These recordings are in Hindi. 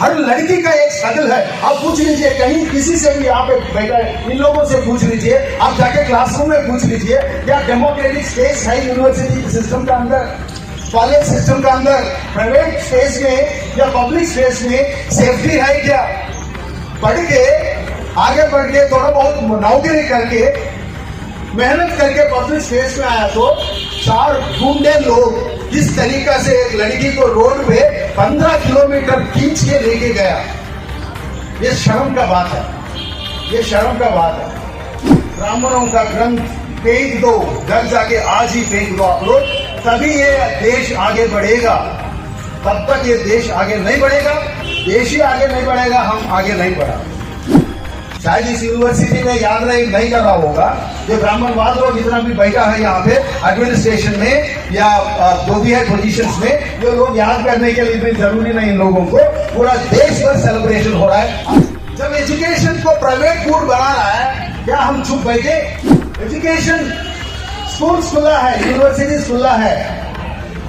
हर लड़की का एक स्ट्रगल है। आप पूछ लीजिए कहीं किसी से भी, यहाँ पे बैठा है इन लोगों से पूछ लीजिए, आप जाके क्लासरूम में पूछ लीजिए, क्या डेमोक्रेटिक स्पेस है यूनिवर्सिटी सिस्टम का अंदर, कॉलेज सिस्टम का अंदर, प्राइवेट स्पेस में या पब्लिक स्पेस में सेफ्टी है क्या? पढ़ के आगे बढ़ के थोड़ा बहुत नौकरी करके मेहनत करके पब्लिक स्पेस में आया तो 4 गुंडे लोग इस तरीका से एक लड़की को रोड पे 15 किलोमीटर खींच के लेके गया, ये शर्म का बात है, ये शर्म का बात है। ब्राह्मणों का ग्रंथ फेंक दो, घर जाके आज ही फेंक दो आप लोग, तभी ये देश आगे बढ़ेगा। तब तक ये देश आगे नहीं बढ़ेगा, देश ही आगे नहीं बढ़ेगा, हम आगे नहीं बढ़ा। शायद इस यूनिवर्सिटी में याद नहीं कर रहा होगा, जो ब्राह्मणवाद लोग जितना भी बैठा है यहाँ पे एडमिनिस्ट्रेशन में या जो भी है पोजीशंस में, जो लोग याद करने के लिए भी जरूरी नहीं इन लोगों को, पूरा देश भर सेलिब्रेशन हो रहा है। जब एजुकेशन को प्राइवेट गुड बना रहा है, क्या हम चुप बैठे? एजुकेशन स्कूल खुला है, यूनिवर्सिटी खुला है,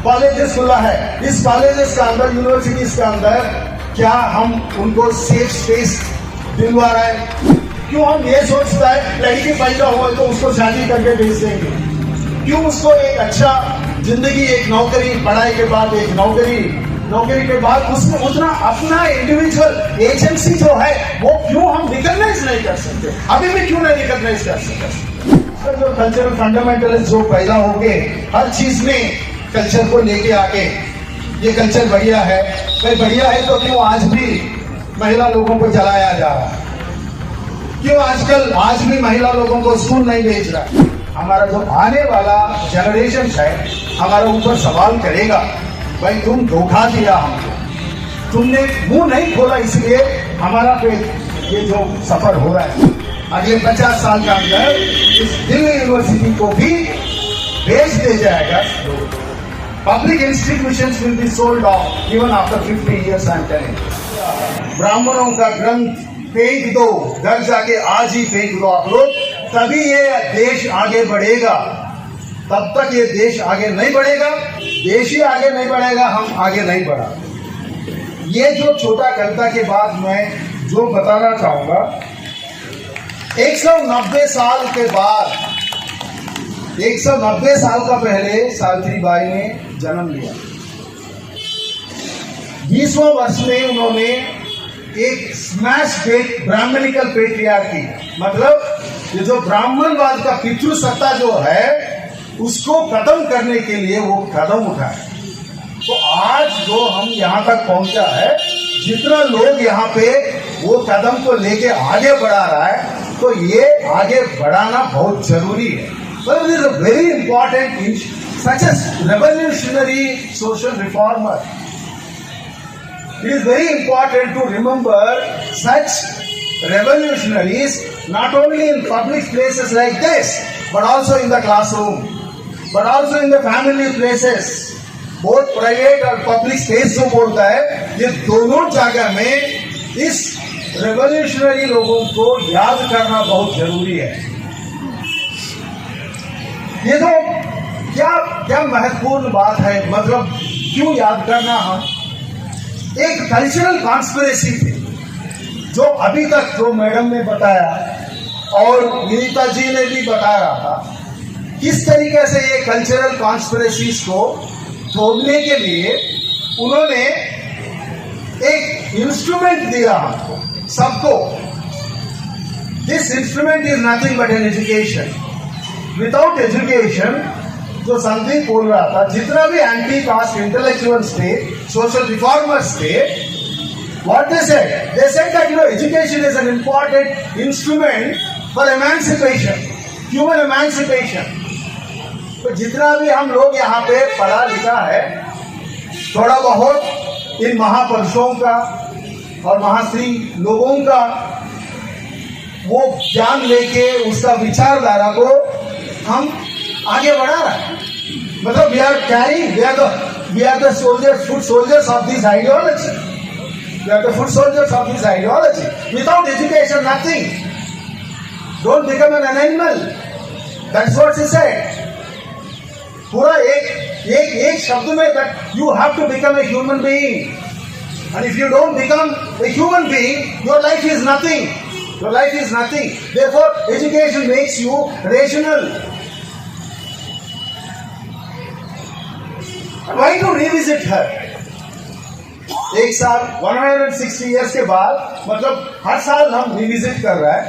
कॉलेजेस खुला है, इस कॉलेजेस का अंदर, यूनिवर्सिटीज का अंदर क्या हम उनको सेफ स्पेस दिलवा रहा है? क्यों हम ये सोचता है लड़की पैदा हो तो उसको शादी करके भेज देंगे? क्यों उसको एक अच्छा जिंदगी, एक नौकरी, पढ़ाई के बाद एक नौकरी के बाद उसमें उतना अपना इंडिविजुअल एजेंसी जो है वो क्यों हम रिकॉग्नाइज नहीं कर सकते? अभी भी क्यों नहीं रिकॉग्नाइज कर सकते? जो कल्चरल फंडामेंटलिस्ट जो पैदा हो गए हर चीज में कल्चर को लेके आके, ये कल्चर बढ़िया है, भाई बढ़िया है तो क्यों आज भी महिला लोगों को जलाया जा रहा है? क्यों आजकल आज भी महिला लोगों को स्कूल नहीं भेज रहा है? हमारा जो आने वाला जनरेशन है हमारे ऊपर सवाल करेगा, भाई तुम धोखा दिया हमको, तुमने मुंह नहीं खोला, इसलिए हमारा पे ये जो सफर हो रहा है। अगले 50 साल के अंदर इस दिल्ली यूनिवर्सिटी को भी बेच दे जाएगा। Public institutions will be sold off even after 50 years, I am telling. ब्राह्मणों का ग्रंथ फेंक दो, घर जाके आज ही फेंक दो आप लोग, तभी ये देश आगे बढ़ेगा। तब तक ये देश आगे नहीं बढ़ेगा, देश ही आगे नहीं बढ़ेगा, हम आगे नहीं बढ़ा। ये जो छोटा कविता के बाद मैं जो बताना चाहूंगा, 190 साल के बाद, 190 साल का पहले सावित्रीबाई ने जन्म लिया। 20वें वर्ष में उन्होंने एक स्मैश डेट ब्राह्मणिकल पेट्रियार्की, मतलब ये जो ब्राह्मणवाद का पितृ सत्ता जो है उसको खत्म करने के लिए वो कदम उठाए। तो आज जो हम यहाँ तक पहुंचा है, जितना लोग यहाँ पे वो कदम को लेके आगे बढ़ा रहा है, तो ये आगे बढ़ाना बहुत जरूरी है। But it is a very important, such as revolutionary social reformer. It is very important to remember such revolutionaries not only in public places like this, but also in the classroom, but also in the family places. both private और public space जो बोलता है, ये दोनों जगह में इस रेवोल्यूशनरी लोगों को याद करना बहुत जरूरी है। ये तो क्या महत्वपूर्ण बात है, मतलब क्यों याद करना? हम एक कल्चरल कॉन्स्पिरेसी थी जो अभी तक जो मैडम ने बताया और नीता जी ने भी बताया था, किस तरीके से ये कल्चरल कॉन्स्पिरेसीज को तोड़ने के लिए उन्होंने एक इंस्ट्रूमेंट दिया हमको सबको। This instrument is nothing but an education. Without education, जो संदीप बोल रहा था, जितना भी एंटी कास्ट इंटेलेक्चुअल्स थे, सोशल रिफॉर्मर्स थे, what they said that education is an important instrument for emancipation, human emancipation। तो जितना भी हम लोग यहाँ पे पढ़ा लिखा है, थोड़ा बहुत इन महापुरुषों का और महाश्री लोगों का वो ज्ञान लेके उसका विचारधारा को हम आगे बढ़ा रहे हैं। मतलब we are the soldiers, foot soldiers of this ideology. We are the foot soldiers of this ideology. Without education, nothing. Don't become an animal. That's what she said. पूरा एक शब्द में that you have to become a human being. And if you don't become a human being, your life is nothing. Your life is nothing. Therefore, education makes you rational. And why to revisit her? एक साल 160 years के बाद, मतलब हर साल हम रिविजिट कर रहे हैं.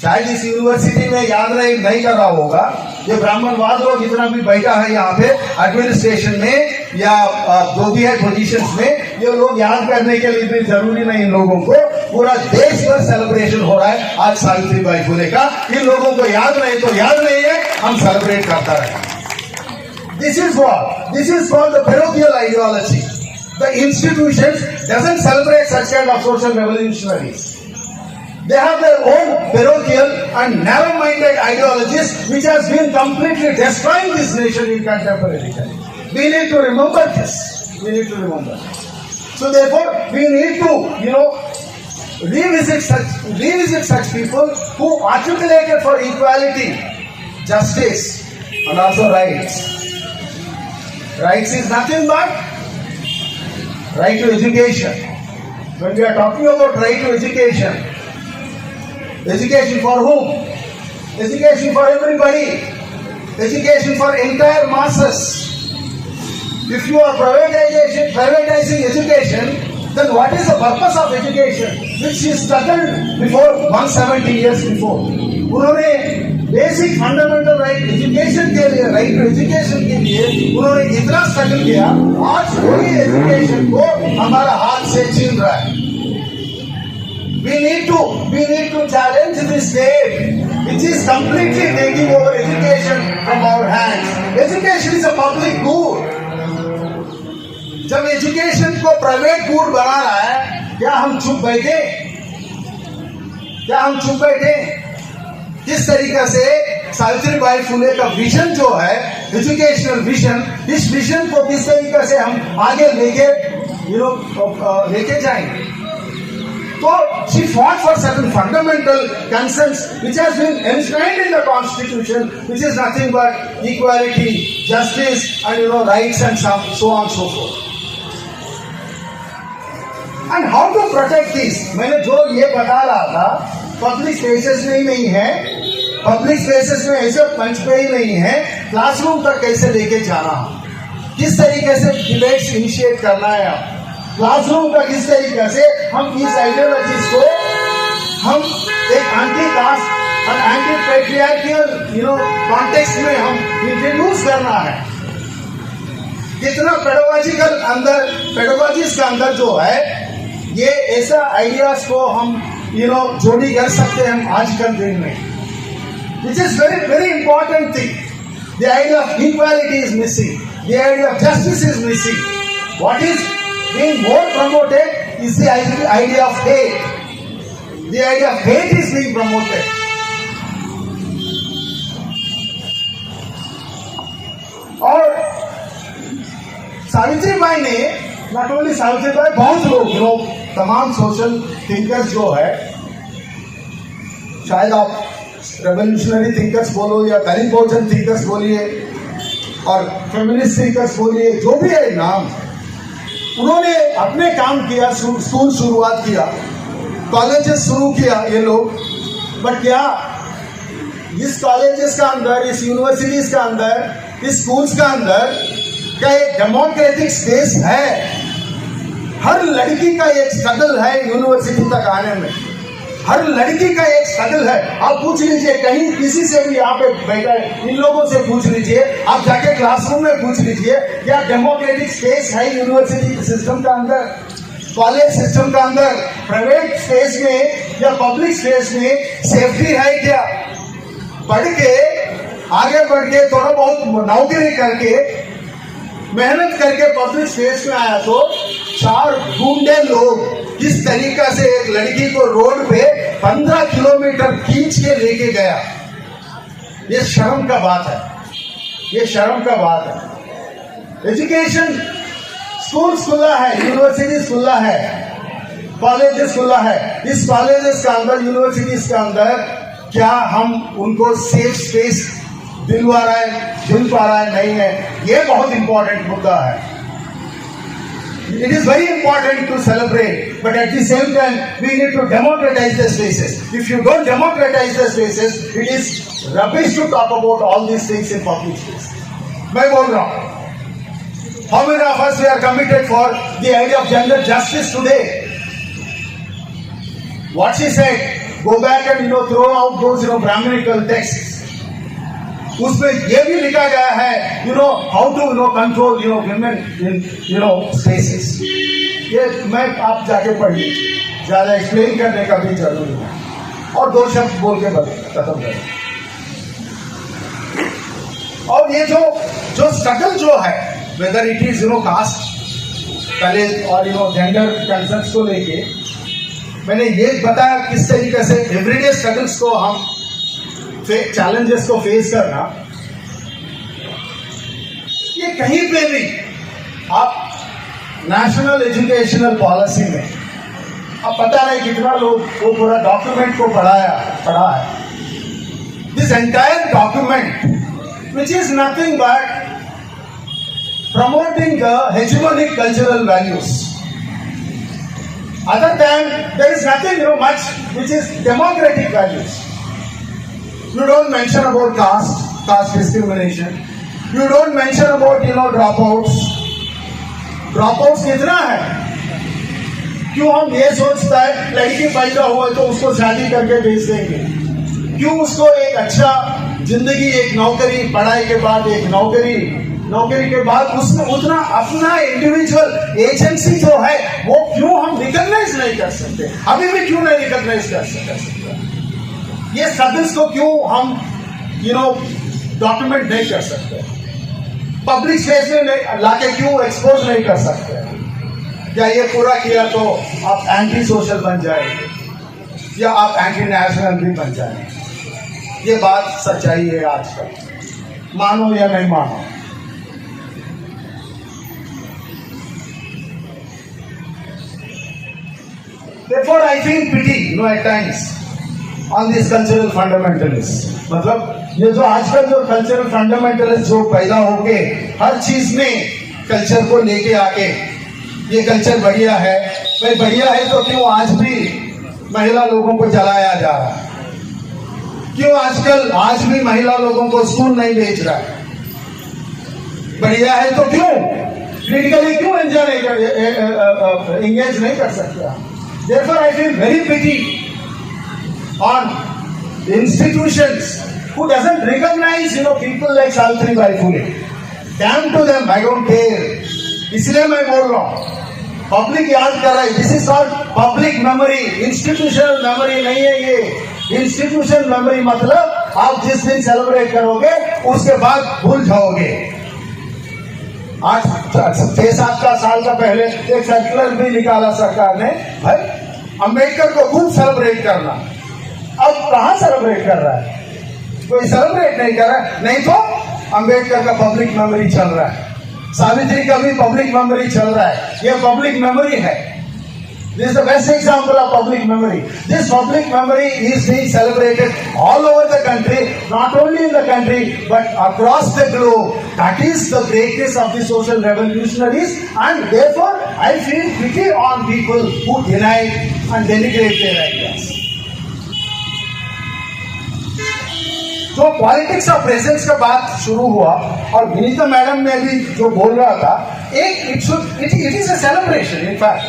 शायद इस यूनिवर्सिटी में याद नहीं कर रहा होगा. ये ब्राह्मणवाद लोग जितना भी बैठा है यहाँ पे एडमिनिस्ट्रेशन में या जो भी है पोजीशंस में, ये लोग याद करने के लिए भी जरूरी नहीं. इन लोगों को पूरा देश भर सेलिब्रेशन हो रहा है आज सावित्रीबाई फुले का. इन लोगों को याद नहीं तो याद नहीं है, हम सेलिब्रेट करता रहे. This is what? This is called the parochial ideology. The institutions doesn't celebrate such kind of social revolutionaries. They have their own parochial and narrow-minded ideologies which has been completely destroying this nation in contemporary times. We need to remember this. We need to remember. So therefore, we need to, revisit such people who articulated for equality, justice, and also rights. Rights is nothing but right to education. When we are talking about right to education, education for whom? Education for everybody. Education for entire masses. If you are privatizing education, then what is the purpose of education? Which is struggled before 170 years before. उन्होंने बेसिक फंडामेंटल राइट एजुकेशन के लिए, राइट टू एजुकेशन के लिए उन्होंने इतना स्ट्रगल किया. आज पूरी एजुकेशन को हमारा हाथ से छीन रहा है. We need to challenge this state which is completely taking over education from our hands. Education is a public good. जब एजुकेशन को प्राइवेट गुड बना रहा है, क्या हम चुप बैठे? किस तरीके से सावित्रीबाई फुले का विजन जो है, एजुकेशनल विजन, इस विजन को किस तरीके से हम आगे लेके जाएंगे? So she fought for certain fundamental concerns which has been enshrined in the constitution, which is nothing but equality, justice, and rights and so on and so forth. And how to protect this? मैंने जो ये बता रहा था, पब्लिक स्पेसेस में ही नहीं है, पब्लिक स्पेसेस में ऐसे मंच पे ही नहीं है, क्लासरूम तक कैसे लेके जाना, किस तरीके से डिबेट्स इनिशिएट करना है, क्लासरूम का किस तरीके से हम इस आइडियोलॉजीज को हम एक एंटी कास्ट और एंटी पैट्रियार्कियल कॉन्टेक्स्ट में हम इंट्रोड्यूस करना है. कितना पेडागोजीज का अंदर जो है, ये ऐसा आइडियाज को हम जोड़ी कर सकते हैं हम आजकल दिन में. Which is very important thing. The idea of equality is missing. The idea of justice is missing. What is being more promoted is the idea of hate. The idea of hate is being promoted. और सावित्रीबाई ने, नॉट ओनली सावित्रीबाई, बहुत लोग तमाम सोशल थिंकर्स जो है, शायद आप रेवोल्यूशनरी थिंकर्स बोलो या दलित बहुजन थिंकर्स बोलिए और फेमिनिस्ट थिंकर्स बोलिए, जो भी है नाम, उन्होंने अपने काम किया, स्कूल शुरुआत किया, कॉलेजेस शुरू किया ये लोग. बट क्या इस कॉलेजेस का अंदर, इस यूनिवर्सिटीज का अंदर, इस स्कूल्स का अंदर क्या एक डेमोक्रेटिक स्पेस है? हर लड़की का एक स्ट्रगल है यूनिवर्सिटी तक आने में, हर लड़की का एक स्ट्रगल है. आप पूछ लीजिए, कहीं किसी से भी यहाँ पे बैठा है, इन लोगों से पूछ लीजिए, आप जाके क्लासरूम में पूछ लीजिए, क्या डेमोक्रेटिक स्पेस है यूनिवर्सिटी सिस्टम का अंदर, कॉलेज सिस्टम का अंदर, प्राइवेट स्पेस में या पब्लिक स्पेस में सेफ्टी है क्या? आगे बढ़ के थोड़ा बहुत नौकरी करके मेहनत करके पब्लिक स्पेस में आया तो 4 गुंडे लोग किस तरीका से एक लड़की को रोड पे 15 किलोमीटर खींच के लेके गया. ये शर्म का बात है, ये शर्म का बात है. एजुकेशन, स्कूल खुला है, यूनिवर्सिटीज खुला है, कॉलेजेस खुला है. इस कॉलेजेस का अंदर, यूनिवर्सिटीज का अंदर क्या हम उनको सेफ स्पेस मिल पा रहा है नहीं है? ये बहुत इंपॉर्टेंट मुद्दा है. it is very important to celebrate, but at the same time, we need to democratize the spaces. If you don't democratize the spaces, it is rubbish to talk about all these things in public space. मैं बोल रहा हूँ. How many of us we are committed for the idea of gender justice today? What she said, go back and throw out those Brahminical texts. उसमें ये भी लिखा गया है, how to control women in spaces. ये मैं आप जाके पढ़िए, ज्यादा एक्सप्लेन करने का भी जरूरी है. और दो शब्द बोल के खत्म करें. और ये जो स्ट्रगल जो है, वेदर इट इज कास्ट पहले और जेंडर कंसर्न्स को लेके, मैंने ये बताया किस तरीके से एवरीडे स्ट्रगल्स को हम चैलेंजेस को फेस करना. ये कहीं पे भी आप नेशनल एजुकेशनल पॉलिसी में अब पता नहीं कितना लोग वो पूरा डॉक्यूमेंट को पढ़ा है. This entire document which is nothing but promoting the hegemonic cultural values. Other than there is nothing much which is democratic values. You don't mention about caste discrimination. You don't mention about dropouts. Dropouts कितना है? क्यों हम ये सोचता है लड़की पैदा हुआ तो उसको शादी करके भेज देंगे? क्यों उसको एक अच्छा जिंदगी, एक नौकरी, पढ़ाई के बाद एक नौकरी के बाद उसमें उतना अपना इंडिविजुअल एजेंसी जो है वो क्यों हम रिकॉग्नाइज नहीं कर सकते? अभी भी क्यों नहीं रिकॉग्नाइज कर सकते? ये स्ट्रगल्स को क्यों हम डॉक्यूमेंट नहीं कर सकते? पब्लिक स्पेस में लाके क्यों एक्सपोज नहीं कर सकते? क्या ये पूरा किया तो आप एंटी सोशल बन जाए या आप एंटी नेशनल भी बन जाए? ये बात सच्चाई है आजकल, मानो या नहीं मानो. Therefore, I feel pity, at times, on these cultural fundamentalists. मतलब ये जो आजकल जो cultural fundamentalists जो पैदा होके हर चीज में कल्चर को लेके आके ये कल्चर बढ़िया है, भाई बढ़िया है तो क्यों आज भी महिला लोगों को जलाया जा रहा है? क्यों आज भी महिला लोगों को स्कूल नहीं भेज रहा है? बढ़िया है तो क्यों क्रिटिकली क्यों एंगेज नहीं कर सकते? Therefore, I feel very pity on institutions who doesn't recognize, people like Savitribai Phule. Damn to them, I don't care. इसलिए मैं बोल रहा हूँ, पब्लिक याद कर रहा है. This is not public memory, institutional memory नहीं है ये. इंस्टीट्यूशनल मेमोरी मतलब आप जिस दिन सेलिब्रेट करोगे उसके बाद भूल जाओगे. आज 6-7 साल का पहले एक सर्कुलर भी निकाला सरकार ने, भाई अंबेडकर को खूब सेलिब्रेट करना. अब कहाँ सेलिब्रेट कर रहा है? कोई सेलिब्रेट नहीं कर रहा है. नहीं तो अंबेडकर का पब्लिक मेमोरी चल रहा है, सावित्री का भी पब्लिक मेमोरी चल रहा है. ये पब्लिक मेमोरी है. This is the best example of public memory. This public memory is being celebrated all over the country, not only in the country, but across the globe. That is the greatness of the social revolutionaries, and therefore, I feel pity on people who deny and denigrate their ideas. तो पॉलिटिक्स ऑफ प्रेजेंस का बात शुरू हुआ और विनीता मैडम ने भी जो बोल रहा था, it is a celebration. In fact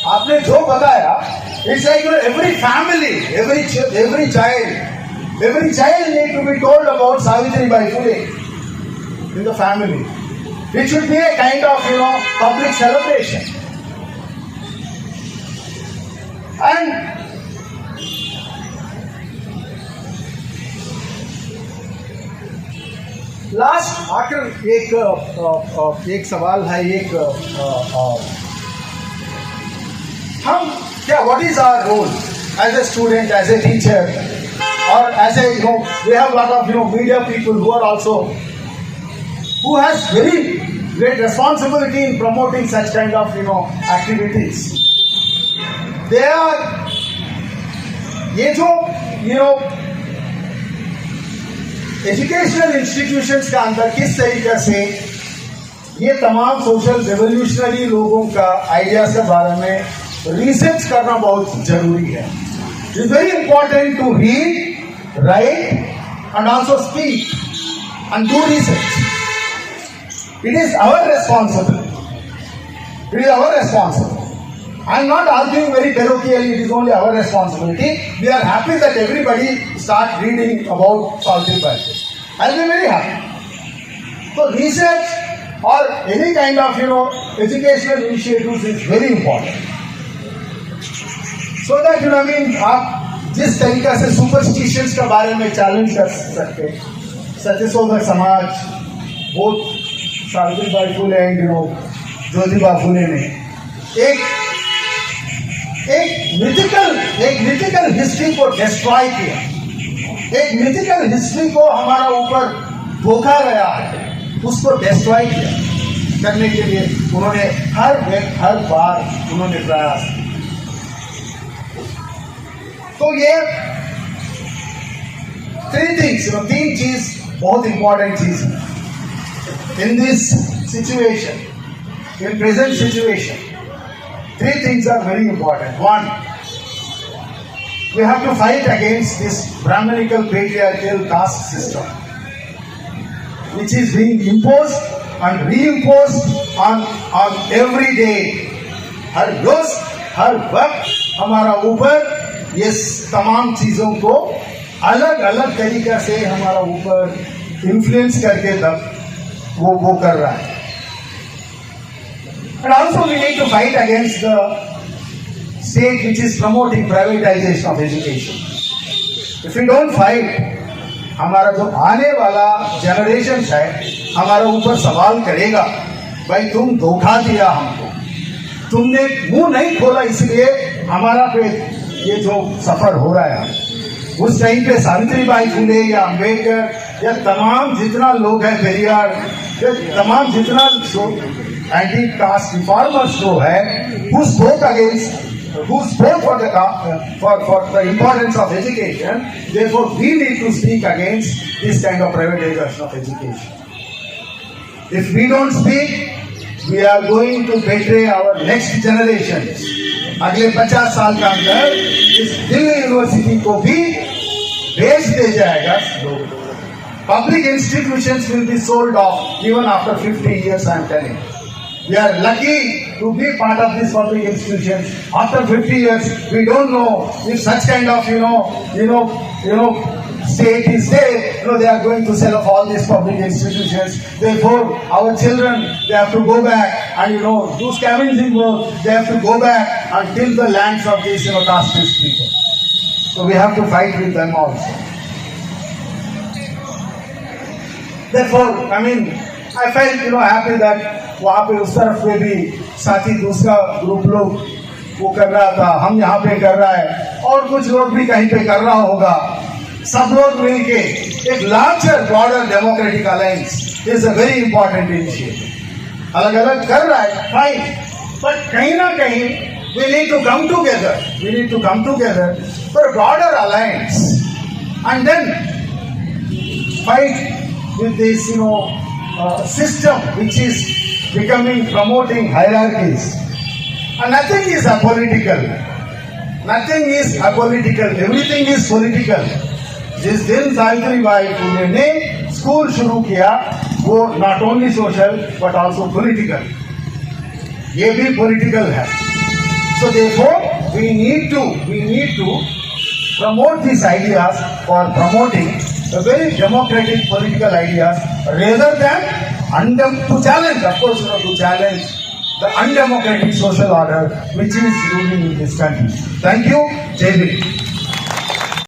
आपने जो बताया, it's like every family, every child need to be told about Savitribai Phule in the family. It should be a kind of public celebration. And last आखिर एक सवाल है, हम क्या, what is our role as a student, as a teacher, और as a we have lot of media people who are also who has very great responsibility in promoting such kind of activities. They are ये जो एजुकेशनल इंस्टीट्यूशंस का अंदर किस तरीके से ये तमाम सोशल रेवोल्यूशनरी लोगों का आइडियाज के बारे में रिसर्च करना बहुत जरूरी है. It is very important to read, write and also speak and do research. It is our responsibility. It is our responsibility. I am not arguing very parochially, it is only our responsibility. We are happy that everybody start reading about Savitri Bai. I will be very happy. So research or any kind of educational initiatives is very important. So that आप जिस तरीका से सुपरस्टिशंस के बारे में चैलेंज कर सकते, सत्यशोधक समाज, बोथ सावित्री बाई फुले एंड ज्योतिबा फुले ने एक मिथिकल हिस्ट्री को डिस्ट्रॉय किया. एक मिथिकल हिस्ट्री को हमारा ऊपर धोखा गया है, उसको डिस्ट्रॉय किया करने के लिए उन्होंने हर बार उन्होंने प्रयास किया. तो ये तीन चीज बहुत इंपॉर्टेंट चीज है in this situation, in present situation. Three things are very important. One, we have to fight against this Brahmanical patriarchal caste system, which is being imposed and reimposed on every day. हर रोज हर वक्त हमारा ऊपर ये तमाम चीजों को अलग अलग तरीका से हमारा ऊपर इन्फ्लुएंस करके तब वो कर रहा है. And also we need to fight against the state which is promoting privatization of education. If we don't fight, हमारा जो आने वाला जनरेशन है हमारा ऊपर सवाल करेगा, भाई तुम धोखा दिया हमको, तुमने मुंह नहीं खोला इसलिए हमारा पे ये जो सफर हो रहा है. उस टाइम पे सावित्री बाई फुले या अम्बेडकर या तमाम जितना लोग हैं, पेरियार या तमाम जितना एंटी कास्ट रिफॉर्मर्स जो है, who spoke for the importance of education. Therefore, we need to speak against this kind of privatization of education. If we don't speak, we are going to betray our next generations. अगले 50 साल का अंदर इस दिल्ली यूनिवर्सिटी को भी बेच दे जाएगा लोग. Public institutions will be sold off even after 50 years, I am telling you. We are lucky to be part of these public institutions. After 50 years, we don't know if such kind of state is there. They are going to sell off all these public institutions. Therefore, our children, they have to go back and do scavenging work. They have to go back and till the lands of these casteist people. So we have to fight with them also. Therefore, I felt happy that वहाँ पे उस तरफ पे भी साथी दूसरा ग्रुप लोग वो कर रहा था, हम यहाँ पे कर रहा है और कुछ लोग भी कहीं पे कर रहा होगा. सब लोग मिलके एक larger broader democratic alliance is a very important initiative. अलग अलग कर रहा है फाइन, बट कहीं ना कहीं we need to come together for a broader alliance and then fight with this system which is promoting hierarchies. And nothing is apolitical. Everything is political. जिस दिन सावित्री बाई फुले ने स्कूल शुरू किया वो not only social but also political. ये भी political है. So therefore we need to promote these ideas for promoting a very democratic political ideas rather than to challenge, of course, to challenge the undemocratic social order which is ruling in this country. Thank you. Jai Hind.